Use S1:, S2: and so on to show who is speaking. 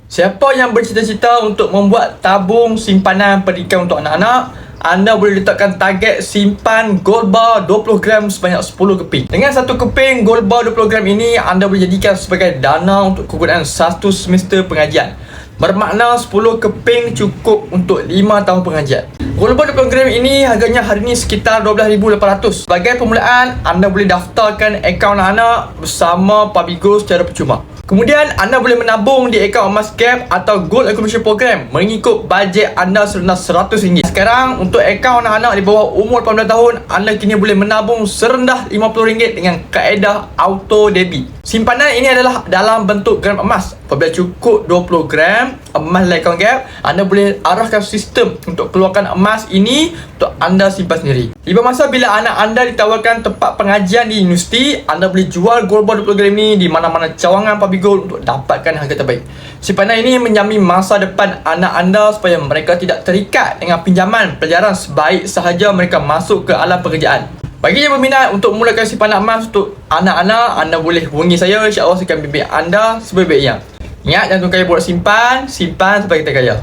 S1: Siapa yang bercita-cita untuk membuat tabung simpanan pendidikan untuk anak-anak, anda boleh letakkan target simpan gold bar 20 gram sebanyak 10 keping. Dengan satu keping gold bar 20 gram ini, anda boleh jadikan sebagai dana untuk kegunaan satu semester pengajian. Bermakna 10 keping cukup untuk 5 tahun pengajian. Gold bar 20 gram ini harganya hari ini sekitar 12,800. Sebagai permulaan, anda boleh daftarkan akaun anak-anak bersama Pabigo secara percuma. Kemudian anda boleh menabung di akaun emas Gap atau Gold Accumulation Program mengikut bajet anda serendah RM100. Sekarang untuk akaun anak-anak di bawah umur 18 tahun, anda kini boleh menabung serendah RM50 dengan kaedah auto debit. Simpanan ini adalah dalam bentuk gram emas. Apabila cukup 20 gram emas dalam akaun Gap, anda boleh arahkan sistem untuk keluarkan emas ini untuk anda simpan sendiri. Tiba masa bila anak anda ditawarkan tempat pengajian di universiti, anda boleh jual gold bar 20 gram ini di mana-mana cawangan Pabigo untuk dapatkan harga terbaik. Simpanan ini menjamin masa depan anak anda supaya mereka tidak terikat dengan pinjaman pelajaran sebaik sahaja mereka masuk ke alam pekerjaan. Bagi yang berminat untuk memulakan simpanan emas untuk anak-anak, anda boleh hubungi saya. InsyaAllah saya akan bimbing anda sebaik-baiknya. Ingat, jangan kaya buat simpan sampai kita kaya.